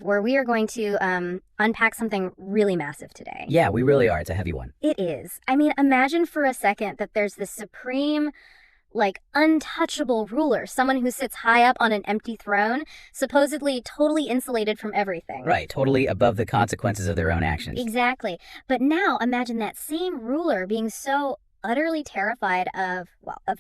where we are going to unpack something really massive today. Yeah, we really are. It's a heavy one. It is. I mean, imagine for a second that there's this supreme, like, untouchable ruler, someone who sits high up on an empty throne, supposedly totally insulated from everything. Right, totally above the consequences of their own actions. Exactly. But now imagine that same ruler being so utterly terrified of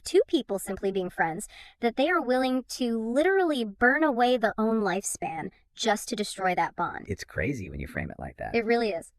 two people simply being friends that they are willing to literally burn away their own lifespan just to destroy that bond. It's crazy when you frame it like that. It really is.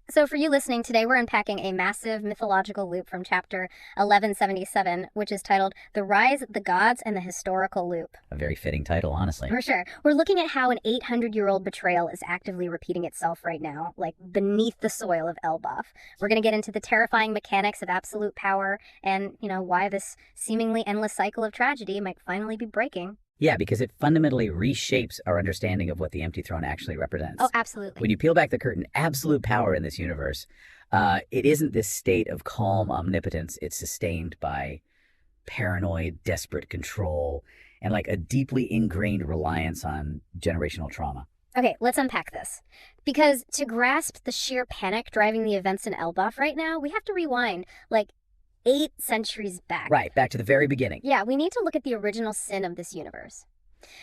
So for you listening today, we're unpacking a massive mythological loop from chapter 1177, which is titled The Rise of the Gods and the Historical Loop. A very fitting title, honestly. For sure. We're looking at how an 800-year-old betrayal is actively repeating itself right now, like beneath the soil of Elbaf. We're going to get into the terrifying mechanics of absolute power and, why this seemingly endless cycle of tragedy might finally be breaking. Yeah, because it fundamentally reshapes our understanding of what the empty throne actually represents. Oh, absolutely. When you peel back the curtain, absolute power in this universe, it isn't this state of calm omnipotence. It's sustained by paranoid, desperate control, and like a deeply ingrained reliance on generational trauma. Okay, let's unpack this. Because to grasp the sheer panic driving the events in Elbaf right now, we have to rewind, 8 centuries back. Right, back to the very beginning. Yeah, we need to look at the original sin of this universe.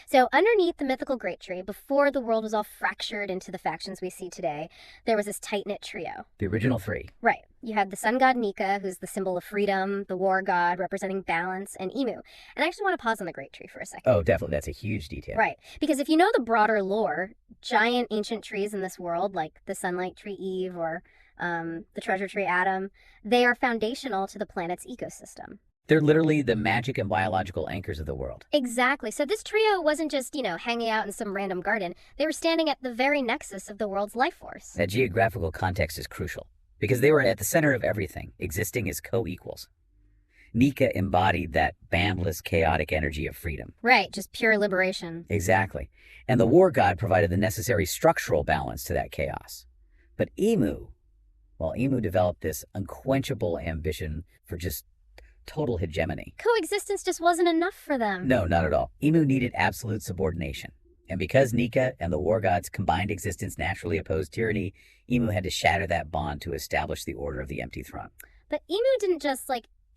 So underneath the mythical Great Tree, before the world was all fractured into the factions we see today, there was this tight-knit trio. The original 3. Right. You had the sun god Nika, who's the symbol of freedom, the war god representing balance, and Emu. And I actually want to pause on the Great Tree for a second. Oh, definitely. That's a huge detail. Right. Because if you know the broader lore, giant ancient trees in this world, like the sunlight tree Eve or the treasure tree Adam, they are foundational to the planet's ecosystem. They're literally the magic and biological anchors of the world. Exactly. So this trio wasn't just, hanging out in some random garden. They were standing at the very nexus of the world's life force. That geographical context is crucial, because they were at the center of everything, existing as co-equals. Nika embodied that boundless, chaotic energy of freedom. Right, just pure liberation. Exactly. And the war god provided the necessary structural balance to that chaos. But Emu developed this unquenchable ambition for just total hegemony. Coexistence just wasn't enough for them. No, not at all. Emu needed absolute subordination. And because Nika and the war god's combined existence naturally opposed tyranny, Emu had to shatter that bond to establish the order of the empty throne. But Emu didn't just,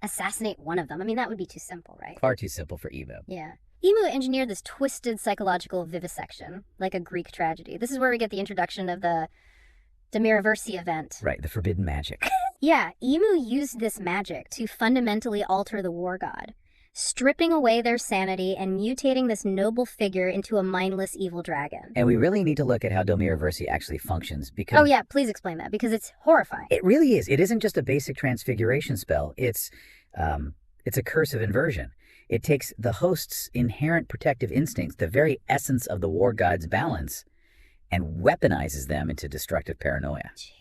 assassinate one of them. I mean, that would be too simple, right? Far too simple for Emu. Yeah. Emu engineered this twisted psychological vivisection, like a Greek tragedy. This is where we get the introduction of the Demiraversi event. Right, the forbidden magic. Yeah, Emu used this magic to fundamentally alter the war god, stripping away their sanity and mutating this noble figure into a mindless evil dragon. And we really need to look at how Demiraversi actually functions, because... Oh yeah, please explain that, because it's horrifying. It really is. It isn't just a basic transfiguration spell. It's a curse of inversion. It takes the host's inherent protective instincts, the very essence of the war god's balance, and weaponizes them into destructive paranoia. Jeez.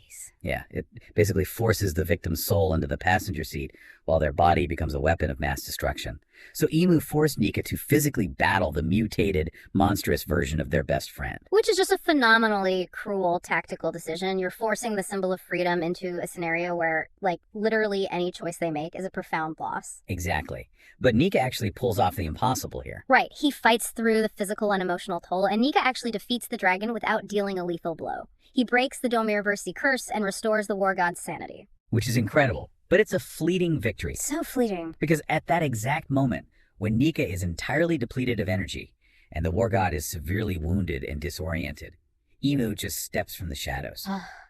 Yeah, it basically forces the victim's soul into the passenger seat while their body becomes a weapon of mass destruction. So Emu forced Nika to physically battle the mutated, monstrous version of their best friend. Which is just a phenomenally cruel tactical decision. You're forcing the symbol of freedom into a scenario where, literally any choice they make is a profound loss. Exactly. But Nika actually pulls off the impossible here. Right. He fights through the physical and emotional toll, and Nika actually defeats the dragon without dealing a lethal blow. He breaks the Demiraversi curse and restores the war god's sanity. Which is incredible. But it's a fleeting victory. So fleeting. Because at that exact moment, when Nika is entirely depleted of energy, and the war god is severely wounded and disoriented, Emu just steps from the shadows.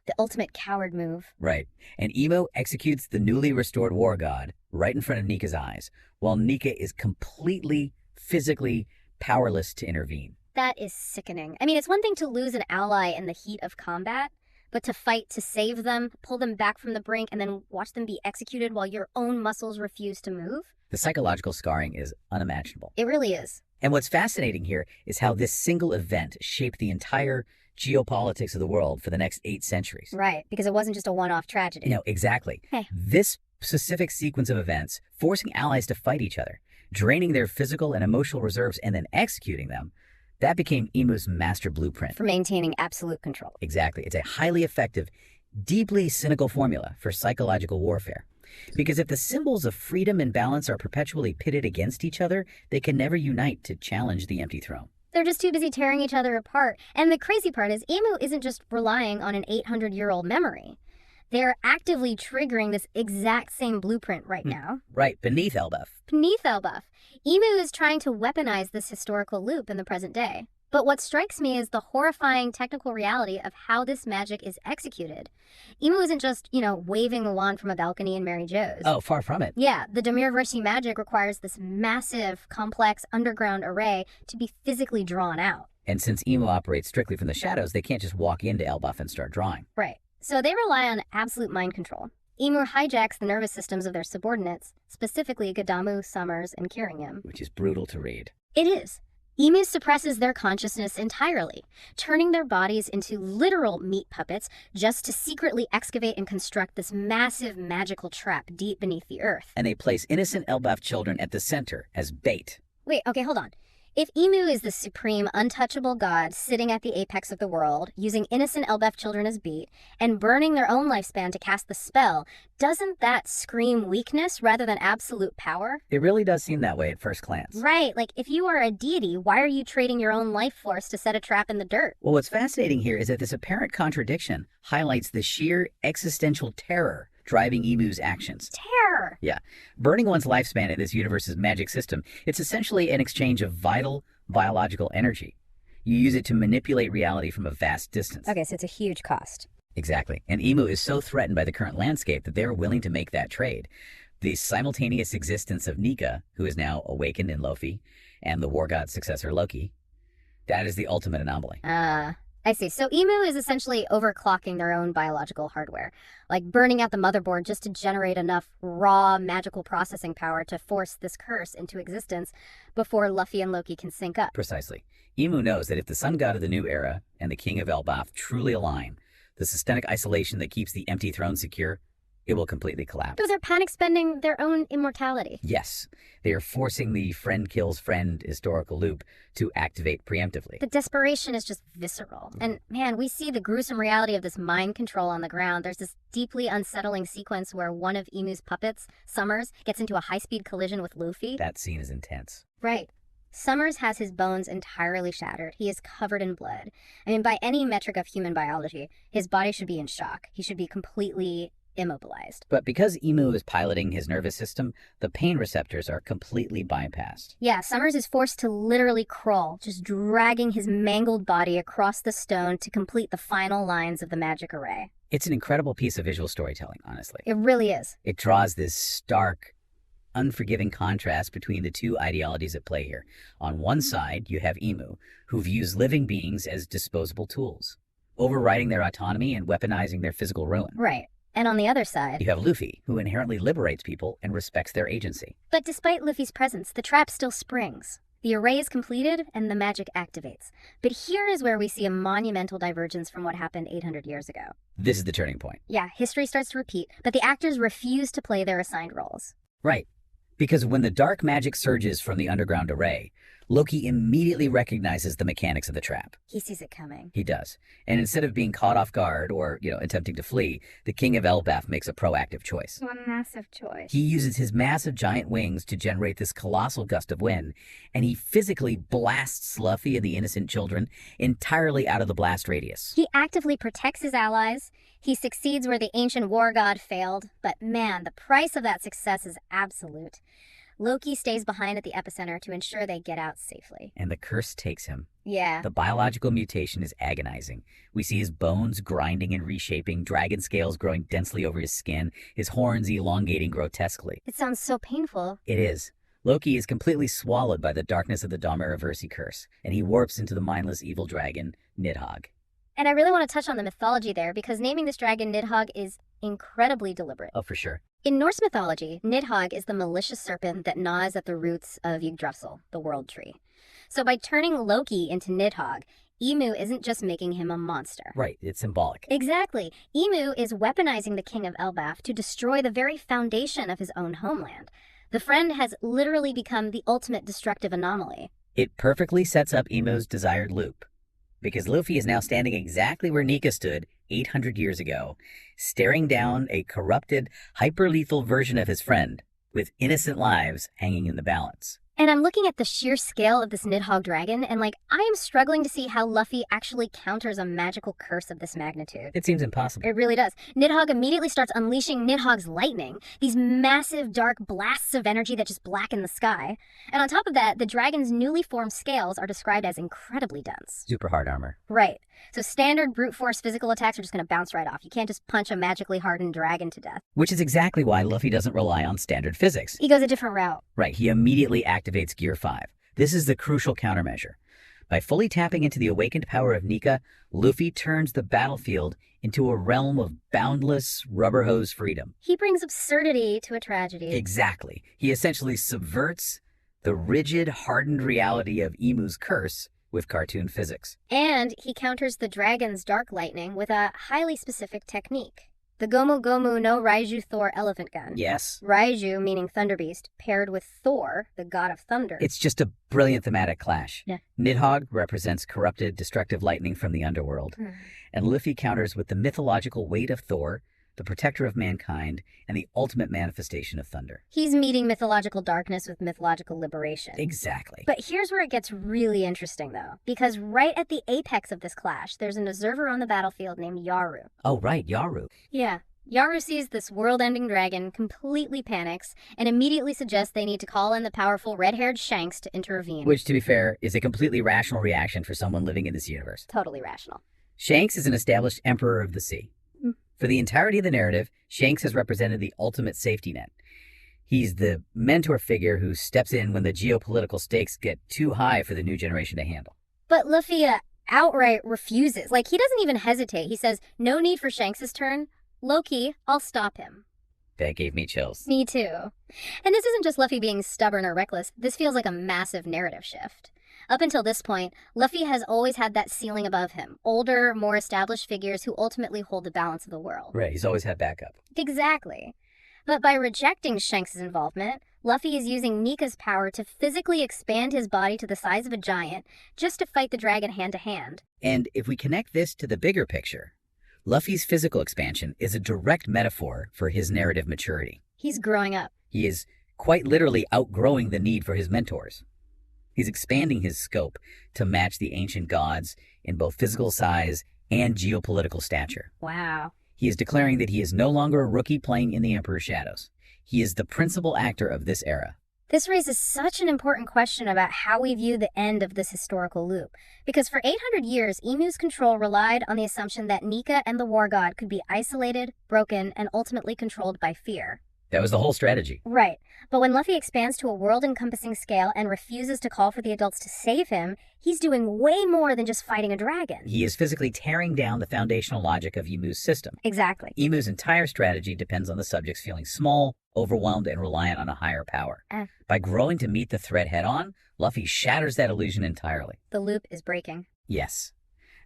The ultimate coward move. Right. And Emu executes the newly restored war god right in front of Nika's eyes, while Nika is completely, physically powerless to intervene. That is sickening. I mean, it's one thing to lose an ally in the heat of combat, but to fight to save them, pull them back from the brink, and then watch them be executed while your own muscles refuse to move? The psychological scarring is unimaginable. It really is. And what's fascinating here is how this single event shaped the entire geopolitics of the world for the next 8 centuries. Right, because it wasn't just a one-off tragedy. No, exactly. Hey. This specific sequence of events, forcing allies to fight each other, draining their physical and emotional reserves, and then executing them, that became Emu's master blueprint. For maintaining absolute control. Exactly. It's a highly effective, deeply cynical formula for psychological warfare. Because if the symbols of freedom and balance are perpetually pitted against each other, they can never unite to challenge the empty throne. They're just too busy tearing each other apart. And the crazy part is Emu isn't just relying on an 800-year-old memory. They're actively triggering this exact same blueprint right now. Right, beneath Elbaf. Beneath Elbaf, Emu is trying to weaponize this historical loop in the present day. But what strikes me is the horrifying technical reality of how this magic is executed. Emu isn't just, waving a wand from a balcony in Mary Jo's. Oh, far from it. Yeah, the Demirversi magic requires this massive, complex underground array to be physically drawn out. And since Emu operates strictly from the shadows, they can't just walk into Elbaf and start drawing. Right. So they rely on absolute mind control. Emu hijacks the nervous systems of their subordinates, specifically Gadamu, Summers, and Kiringham. Which is brutal to read. It is. Emu suppresses their consciousness entirely, turning their bodies into literal meat puppets just to secretly excavate and construct this massive magical trap deep beneath the earth. And they place innocent Elbaf children at the center as bait. Wait, okay, hold on. If Emu is the supreme, untouchable god sitting at the apex of the world, using innocent Elbaf children as bait, and burning their own lifespan to cast the spell, doesn't that scream weakness rather than absolute power? It really does seem that way at first glance. Right, like if you are a deity, why are you trading your own life force to set a trap in the dirt? Well, what's fascinating here is that this apparent contradiction highlights the sheer existential terror driving Emu's actions. Terror! Yeah. Burning one's lifespan in this universe's magic system, it's essentially an exchange of vital biological energy. You use it to manipulate reality from a vast distance. Okay, so it's a huge cost. Exactly. And Emu is so threatened by the current landscape that they're willing to make that trade. The simultaneous existence of Nika, who is now awakened in Lofi, and the war god's successor Loki, that is the ultimate anomaly. I see. So Emu is essentially overclocking their own biological hardware, like burning out the motherboard just to generate enough raw magical processing power to force this curse into existence before Luffy and Loki can sync up. Precisely. Emu knows that if the sun god of the new era and the king of Elbaf truly align, the systemic isolation that keeps the empty throne secure, it will completely collapse. So they're panic spending their own immortality. Yes, they are forcing the friend kills friend historical loop to activate preemptively. The desperation is just visceral. And man, we see the gruesome reality of this mind control on the ground. There's this deeply unsettling sequence where one of Emu's puppets, Summers, gets into a high-speed collision with Luffy. That scene is intense. Right. Summers has his bones entirely shattered. He is covered in blood. I mean, by any metric of human biology, his body should be in shock. He should be completely immobilized. But because Emu is piloting his nervous system, the pain receptors are completely bypassed. Yeah, Summers is forced to literally crawl, just dragging his mangled body across the stone to complete the final lines of the magic array. It's an incredible piece of visual storytelling, honestly. It really is. It draws this stark, unforgiving contrast between the two ideologies at play here. On one side, you have Emu, who views living beings as disposable tools, overriding their autonomy and weaponizing their physical ruin. Right. And on the other side, you have Luffy, who inherently liberates people and respects their agency. But despite Luffy's presence, the trap still springs. The array is completed and the magic activates. But here is where we see a monumental divergence from what happened 800 years ago. This is the turning point. Yeah, history starts to repeat, but the actors refuse to play their assigned roles. Right. Because when the dark magic surges from the underground array, Loki immediately recognizes the mechanics of the trap. He sees it coming. He does. And instead of being caught off guard or, attempting to flee, the king of Elbaf makes a proactive choice. What a massive choice. He uses his massive giant wings to generate this colossal gust of wind, and he physically blasts Luffy and the innocent children entirely out of the blast radius. He actively protects his allies. He succeeds where the ancient war god failed. But man, the price of that success is absolute. Loki stays behind at the epicenter to ensure they get out safely. And the curse takes him. Yeah. The biological mutation is agonizing. We see his bones grinding and reshaping, dragon scales growing densely over his skin, his horns elongating grotesquely. It sounds so painful. It is. Loki is completely swallowed by the darkness of the Dahmiraversi curse, and he warps into the mindless evil dragon, Nidhogg. And I really want to touch on the mythology there, because naming this dragon Nidhogg is incredibly deliberate. Oh, for sure. In Norse mythology, Nidhogg is the malicious serpent that gnaws at the roots of Yggdrasil, the world tree. So by turning Loki into Nidhogg, Emu isn't just making him a monster. Right, it's symbolic. Exactly. Emu is weaponizing the king of Elbaf to destroy the very foundation of his own homeland. The friend has literally become the ultimate destructive anomaly. It perfectly sets up Emu's desired loop, because Luffy is now standing exactly where Nika stood 800 years ago, staring down a corrupted, hyper-lethal version of his friend, with innocent lives hanging in the balance. And I'm looking at the sheer scale of this Nidhogg dragon, and I am struggling to see how Luffy actually counters a magical curse of this magnitude. It seems impossible. It really does. Nidhogg immediately starts unleashing Nidhogg's lightning, these massive dark blasts of energy that just blacken the sky. And on top of that, the dragon's newly formed scales are described as incredibly dense. Super hard armor. Right. So standard brute force physical attacks are just going to bounce right off. You can't just punch a magically hardened dragon to death. Which is exactly why Luffy doesn't rely on standard physics. He goes a different route. Right, he immediately activates Gear 5. This is the crucial countermeasure. By fully tapping into the awakened power of Nika, Luffy turns the battlefield into a realm of boundless rubber hose freedom. He brings absurdity to a tragedy. Exactly. He essentially subverts the rigid, hardened reality of Imu's curse with cartoon physics. And he counters the dragon's dark lightning with a highly specific technique. The Gomu Gomu no Raiju Thor elephant gun. Yes. Raiju, meaning Thunder Beast, paired with Thor, the god of thunder. It's just a brilliant thematic clash. Yeah. Nidhogg represents corrupted, destructive lightning from the underworld, and Luffy counters with the mythological weight of Thor, the protector of mankind, and the ultimate manifestation of thunder. He's meeting mythological darkness with mythological liberation. Exactly. But here's where it gets really interesting, though, because right at the apex of this clash, there's an observer on the battlefield named Yaru. Oh, right, Yaru. Yeah. Yaru sees this world-ending dragon, completely panics, and immediately suggests they need to call in the powerful red-haired Shanks to intervene. Which, to be fair, is a completely rational reaction for someone living in this universe. Totally rational. Shanks is an established emperor of the sea. For the entirety of the narrative, Shanks has represented the ultimate safety net. He's the mentor figure who steps in when the geopolitical stakes get too high for the new generation to handle. But Luffy outright refuses. He doesn't even hesitate. He says, no need for Shanks' turn. Loki, I'll stop him. That gave me chills. Me too. And this isn't just Luffy being stubborn or reckless. This feels like a massive narrative shift. Up until this point, Luffy has always had that ceiling above him. Older, more established figures who ultimately hold the balance of the world. Right, he's always had backup. Exactly. But by rejecting Shanks' involvement, Luffy is using Nika's power to physically expand his body to the size of a giant just to fight the dragon hand-to-hand. And if we connect this to the bigger picture, Luffy's physical expansion is a direct metaphor for his narrative maturity. He's growing up. He is quite literally outgrowing the need for his mentors. He's expanding his scope to match the ancient gods in both physical size and geopolitical stature. Wow. He is declaring that he is no longer a rookie playing in the Emperor's shadows. He is the principal actor of this era. This raises such an important question about how we view the end of this historical loop. Because for 800 years, Emu's control relied on the assumption that Nika and the War God could be isolated, broken, and ultimately controlled by fear. That was the whole strategy. Right. But when Luffy expands to a world-encompassing scale and refuses to call for the adults to save him, he's doing way more than just fighting a dragon. He is physically tearing down the foundational logic of Emu's system. Exactly. Emu's entire strategy depends on the subjects feeling small, overwhelmed, and reliant on a higher power. By growing to meet the threat head-on, Luffy shatters that illusion entirely. The loop is breaking. Yes.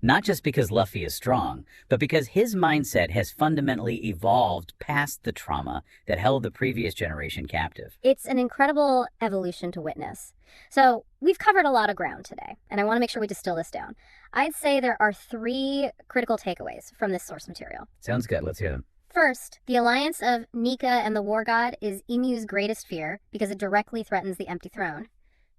Not just because Luffy is strong, but because his mindset has fundamentally evolved past the trauma that held the previous generation captive. It's an incredible evolution to witness. So we've covered a lot of ground today, and I want to make sure we distill this down. I'd say there are 3 critical takeaways from this source material. Sounds good. Let's hear them. First, the alliance of Nika and the War God is Emu's greatest fear because it directly threatens the empty throne.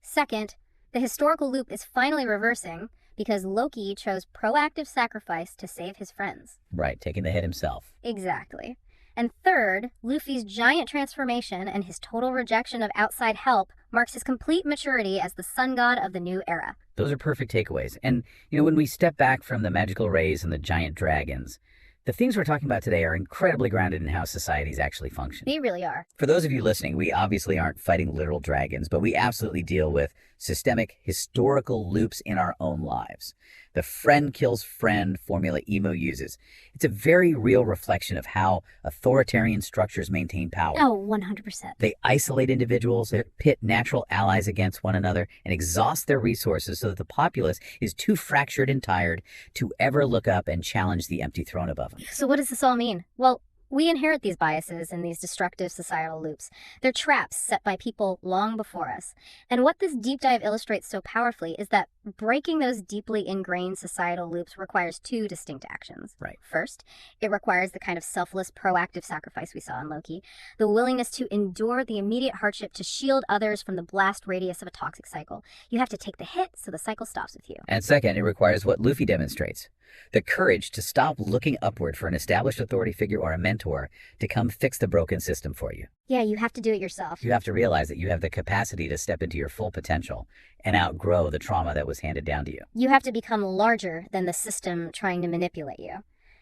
Second, the historical loop is finally reversing because Loki chose proactive sacrifice to save his friends. Right, taking the hit himself. Exactly. And third, Luffy's giant transformation and his total rejection of outside help marks his complete maturity as the sun god of the new era. Those are perfect takeaways. And, when we step back from the magical rays and the giant dragons, the themes we're talking about today are incredibly grounded in how societies actually function. They really are. For those of you listening, we obviously aren't fighting literal dragons, but we absolutely deal with systemic, historical loops in our own lives. The friend kills friend formula Emo uses. It's a very real reflection of how authoritarian structures maintain power. Oh, 100%. They isolate individuals, pit natural allies against one another, and exhaust their resources so that the populace is too fractured and tired to ever look up and challenge the empty throne above them. So what does this all mean? Well, We inherit these biases and these destructive societal loops. They're traps set by people long before us. And what this deep dive illustrates so powerfully is that breaking those deeply ingrained societal loops requires two distinct actions. Right. First, it requires the kind of selfless, proactive sacrifice we saw in Loki, the willingness to endure the immediate hardship to shield others from the blast radius of a toxic cycle. You have to take the hit so the cycle stops with you. And second, it requires what Luffy demonstrates: the courage to stop looking upward for an established authority figure or a mentor to come fix the broken system for you. Yeah, you have to do it yourself. You have to realize that you have the capacity to step into your full potential and outgrow the trauma that was handed down to you. You have to become larger than the system trying to manipulate you.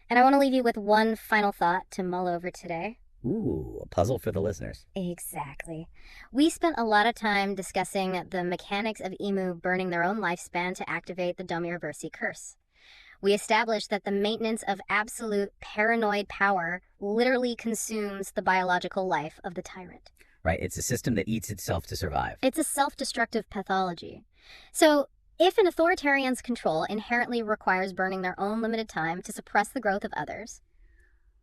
And I want to leave you with one final thought to mull over today. Ooh, a puzzle for the listeners. Exactly. We spent a lot of time discussing the mechanics of Emu burning their own lifespan to activate the Domiroversi curse. We established that the maintenance of absolute paranoid power literally consumes the biological life of the tyrant. Right, it's a system that eats itself to survive. It's a self-destructive pathology. So, if an authoritarian's control inherently requires burning their own limited time to suppress the growth of others,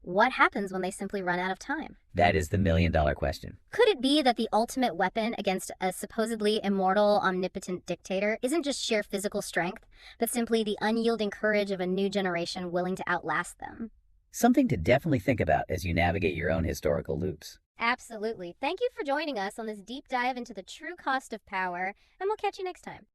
what happens when they simply run out of time? That is the million-dollar question. Could it be that the ultimate weapon against a supposedly immortal, omnipotent dictator isn't just sheer physical strength, but simply the unyielding courage of a new generation willing to outlast them? Something to definitely think about as you navigate your own historical loops. Absolutely. Thank you for joining us on this deep dive into the true cost of power, and we'll catch you next time.